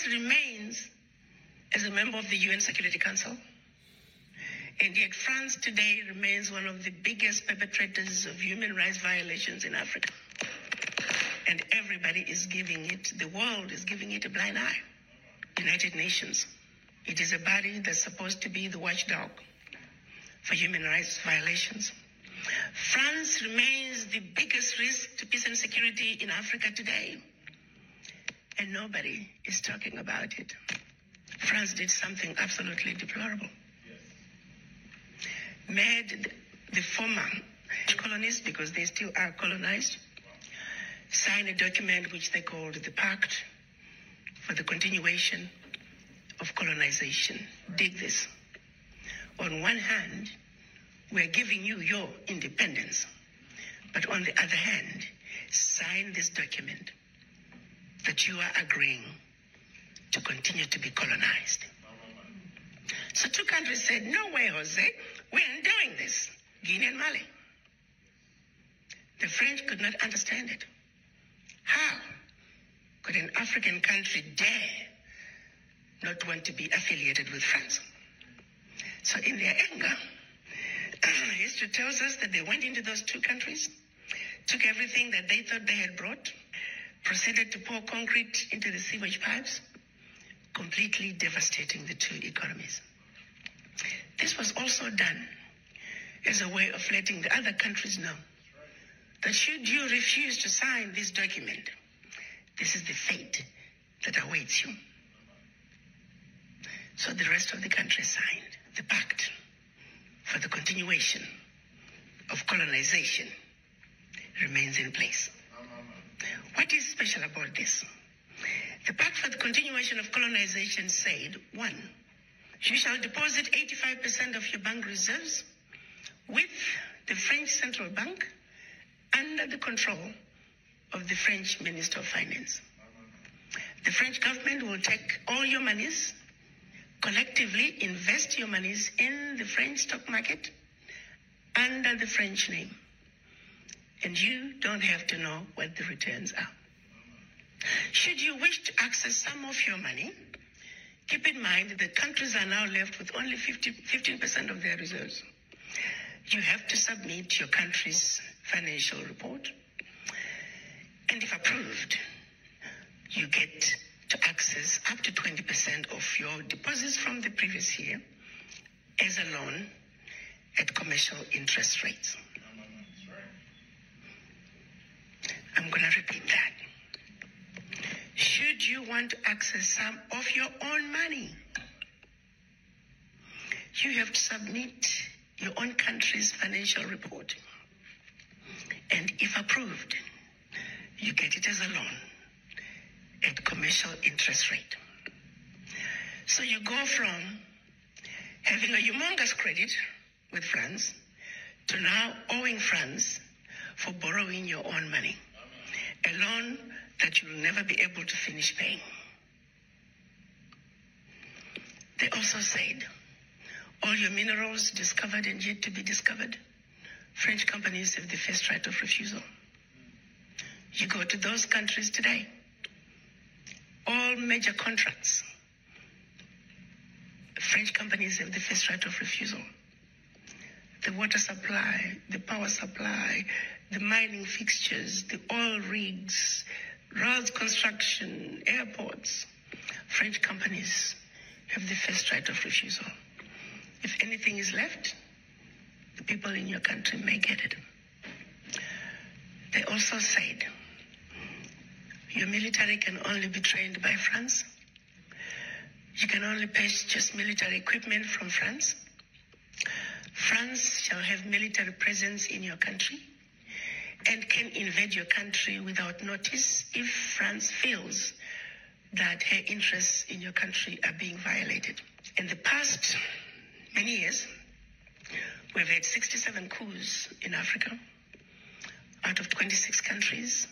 France remains as a member of the UN Security Council, and yet France today remains one of the biggest perpetrators of human rights violations in Africa. And everybody is giving it, the world is giving it a blind eye. United Nations, it is a body that's supposed to be the watchdog for human rights violations. France remains the biggest risk to peace and security in Africa today, and nobody is talking about it. France did something absolutely deplorable. Made the former colonies, because they still are colonized, sign a document which they called the Pact for the Continuation of Colonization. Dig this. On one hand, we're giving you your independence, but on the other hand, sign this document that you are agreeing to continue to be colonized. So two countries said, no way, Jose, we aren't doing this. Guinea and Mali. The French could not understand it. How could an African country dare not want to be affiliated with France? So in their anger, history tells us that they went into those two countries, took everything that they thought they had brought, proceeded to pour concrete into the sewage pipes, completely devastating the two economies. This was also done as a way of letting the other countries know that should you refuse to sign this document, this is the fate that awaits you. So the rest of the countries signed the Pact for the Continuation of Colonization remains in place. What is special about this? The Pact for the Continuation of Colonization said, 1, you shall deposit 85% of your bank reserves with the French Central Bank under the control of the French Minister of Finance. The French government will take all your monies, collectively invest your monies in the French stock market under the French name. And you don't have to know what the returns are. Should you wish to access some of your money, keep in mind that countries are now left with only 15% of their reserves. You have to submit your country's financial report, and if approved, you get to access up to 20% of your deposits from the previous year as a loan at commercial interest rates. I'm going to repeat that. Should you want to access some of your own money, you have to submit your own country's financial report. And if approved, you get it as a loan at commercial interest rate. So you go from having a humongous credit with France to now owing France for borrowing your own money, a loan that you will never be able to finish paying. They also said, all your minerals discovered and yet to be discovered, French companies have the first right of refusal. You go to those countries today, all major contracts, French companies have the first right of refusal. The water supply, the power supply, the mining fixtures, the oil rigs, roads construction, airports, French companies have the first right of refusal. If anything is left, the people in your country may get it. They also said, your military can only be trained by France. You can only purchase military equipment from France. France shall have military presence in your country and can invade your country without notice if France feels that her interests in your country are being violated. In the past many years, we've had 67 coups in Africa out of 26 countries.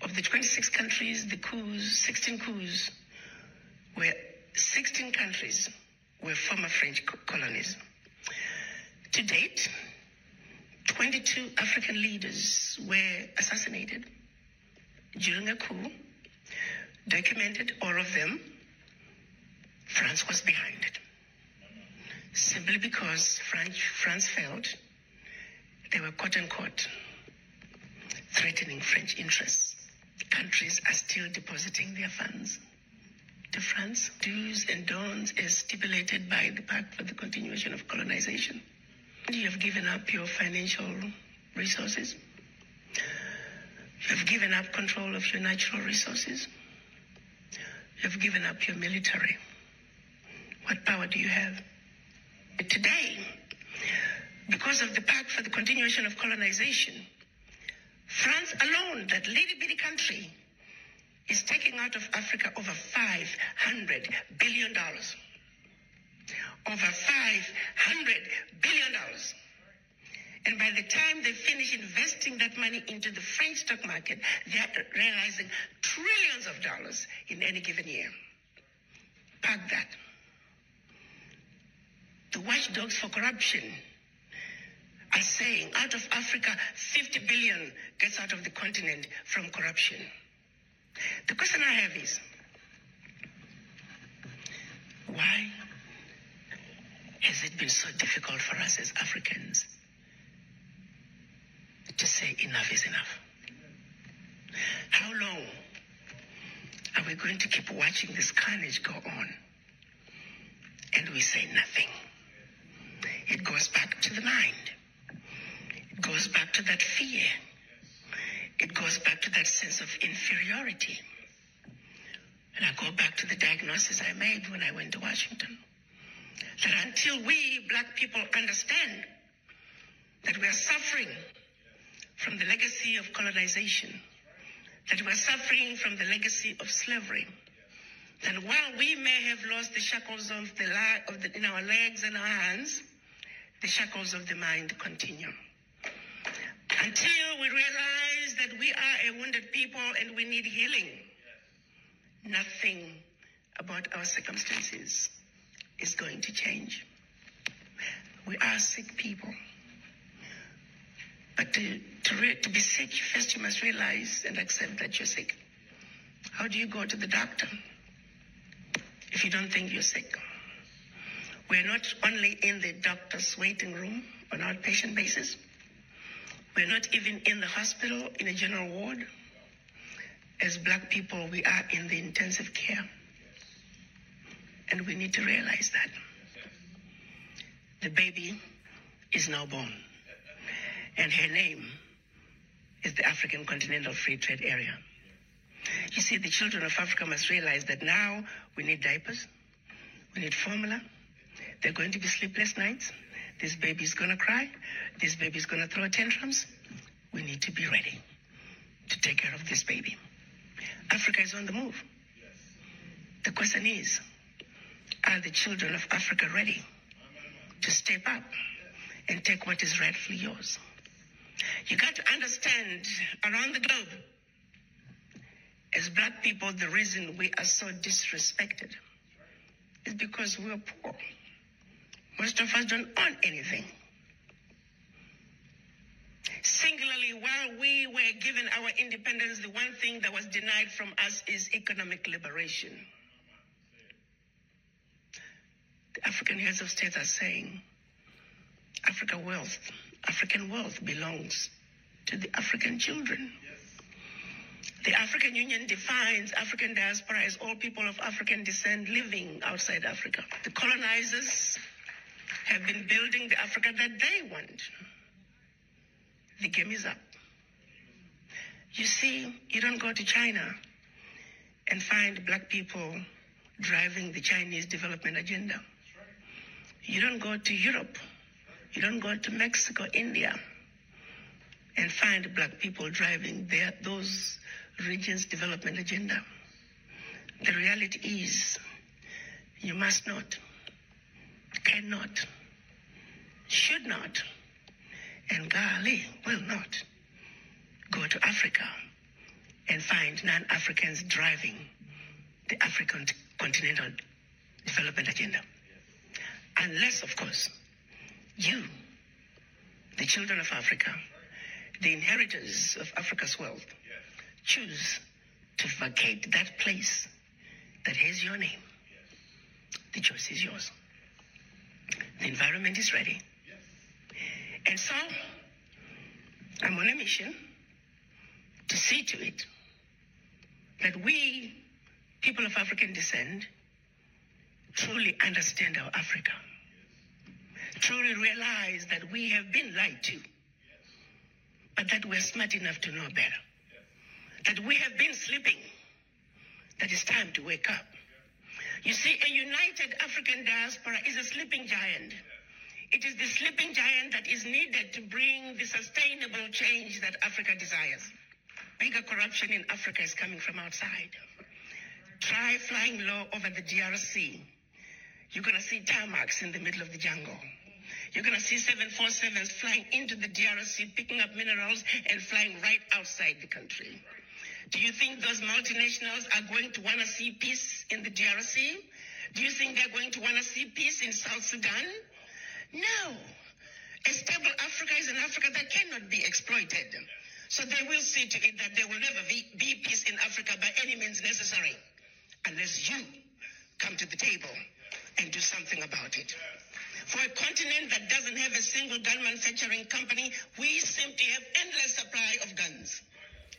Of the 26 countries, the coups, 16 coups, were 16 countries were former French colonies. To date, 22 African leaders were assassinated during a coup. documented all of them. France was behind it. Simply because France felt they were, quote unquote, threatening French interests. Countries are still depositing their funds to France. Do's and don'ts as stipulated by the Pact for the Continuation of Colonization. You have given up your financial resources. You have given up control of your natural resources. You have given up your military. What power do you have? Today, because of the Pact for the Continuation of Colonization, France alone, that little bitty country, is taking out of Africa over $500 billion. Over $500 billion. And by the time they finish investing that money into the French stock market, they are realizing trillions of dollars in any given year. Park that. The watchdogs for corruption are saying out of Africa, 50 billion gets out of the continent from corruption. The question I have is, why has it been so difficult for us as Africans to say enough is enough? How long are we going to keep watching this carnage go on and we say nothing? It goes back to the mind. It goes back to that fear. It goes back to that sense of inferiority. And I go back to the diagnosis I made when I went to Washington. That until we black people understand that we are suffering from the legacy of colonization, that we are suffering from the legacy of slavery, that while we may have lost the shackles of in our legs and our hands, the shackles of the mind continue. Until we realize that we are a wounded people and we need healing, nothing about our circumstances is going to change. We are sick people. But to be sick, first you must realize and accept that you're sick. How do you go to the doctor if you don't think you're sick? We're not only in the doctor's waiting room on an outpatient basis. We're not even in the hospital in a general ward. As black people, we are in the intensive care. And we need to realize that. The baby is now born. And her name is the African Continental Free Trade Area. You see, the children of Africa must realize that now we need diapers, we need formula. They're going to be sleepless nights. This baby's going to cry. This baby's going to throw tantrums. We need to be ready to take care of this baby. Africa is on the move. The question is, are the children of Africa ready to step up and take what is rightfully yours? You got to understand, around the globe, as black people, the reason we are so disrespected is because we are poor. Most of us don't own anything. Singularly, while we were given our independence, the one thing that was denied from us is economic liberation. The African heads of state are saying African wealth belongs to the African children. The African Union defines African diaspora as all people of African descent living outside Africa. The colonizers have been building the Africa that they want. The game is up. You see, you don't go to China and find black people driving the Chinese development agenda. You don't go to Europe. You don't go to Mexico, India, and find black people driving those regions' development agenda. The reality is, you must not, cannot, should not, and golly, will not go to Africa and find non-Africans driving the African continental development agenda. Unless, of course, you, the children of Africa, the inheritors of Africa's wealth, choose to vacate that place that has your name, the choice is yours. The environment is ready. And so, I'm on a mission to see to it that we, people of African descent, truly understand our Africa, truly realize that we have been lied to, but that we're smart enough to know better, that we have been sleeping, that it's time to wake up. You see, a united African diaspora is a sleeping giant. It is the sleeping giant that is needed to bring the sustainable change that Africa desires. Bigger corruption in Africa is coming from outside. Try flying low over the DRC. You're going to see tarmacs in the middle of the jungle. You're going to see 747s flying into the DRC, picking up minerals and flying right outside the country. Do you think those multinationals are going to want to see peace in the DRC? Do you think they're going to want to see peace in South Sudan? No. A stable Africa is an Africa that cannot be exploited. So they will see to it that there will never be peace in Africa by any means necessary, unless you come to the table and do something about it. For a continent that doesn't have a single gun manufacturing company, we simply have endless supply of guns.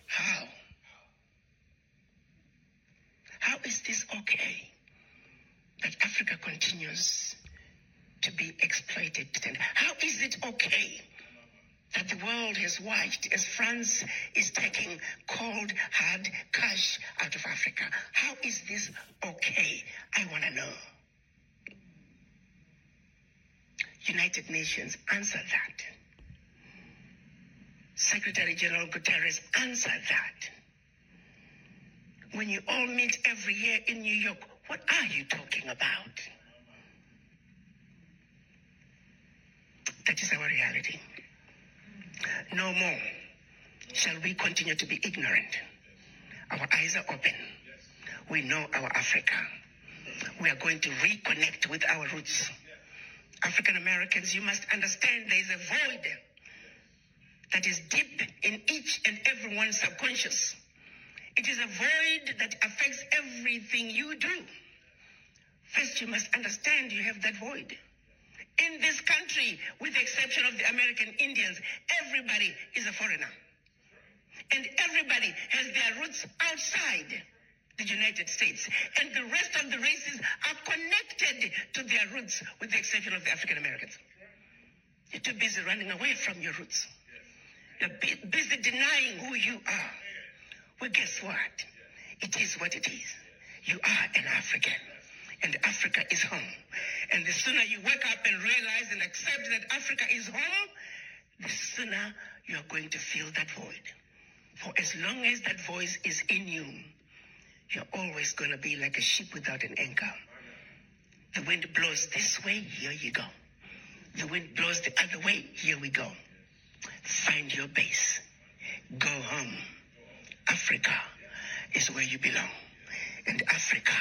How? How is this okay that Africa continues to be exploited? How is it okay that the world has watched as France is taking cold, hard cash out of Africa? How is this okay? I want to know. United Nations, answer that. Secretary General Guterres, answer that. When you all meet every year in New York, what are you talking about? That is our reality. No more shall we continue to be ignorant. Our eyes are open. We know our Africa. We are going to reconnect with our roots. African Americans, you must understand there is a void that is deep in each and everyone's subconscious. It is a void that affects everything you do. First, you must understand you have that void. In this country, with the exception of the American Indians, everybody is a foreigner. And everybody has their roots outside the United States. And the rest of the races are connected to their roots, with the exception of the African Americans. You're too busy running away from your roots. You're busy denying who you are. Well, guess what? It is what it is. You are an African. And Africa is home. And the sooner you wake up and realize and accept that Africa is home, the sooner you are going to fill that void. For as long as that voice is in you, you're always going to be like a ship without an anchor. The wind blows this way, here you go. The wind blows the other way, here we go. Find your base. Go home. Africa is where you belong. And Africa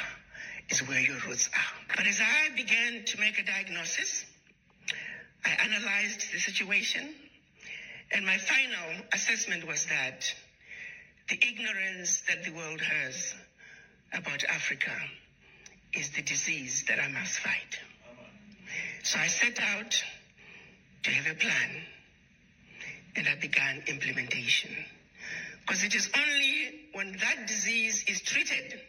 is where your roots are. But as I began to make a diagnosis, I analyzed the situation, and my final assessment was that the ignorance that the world has about Africa is the disease that I must fight. So I set out to have a plan, and I began implementation. Because it is only when that disease is treated,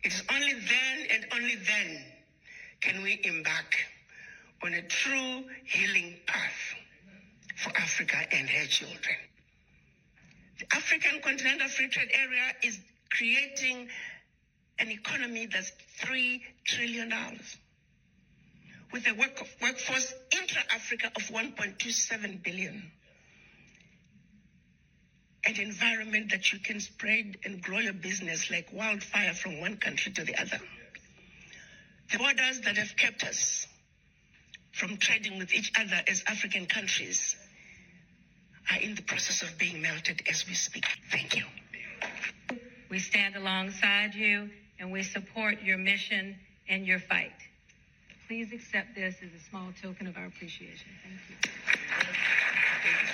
it is only then and only then can we embark on a true healing path for Africa and her children. The African Continental Free Trade Area is creating an economy that's $3 trillion with a workforce intra-Africa of 1.27 billion. An environment that you can spread and grow your business like wildfire from one country to the other. The borders that have kept us from trading with each other as African countries are in the process of being melted as we speak. Thank you. We stand alongside you and we support your mission and your fight. Please accept this as a small token of our appreciation. Thank you.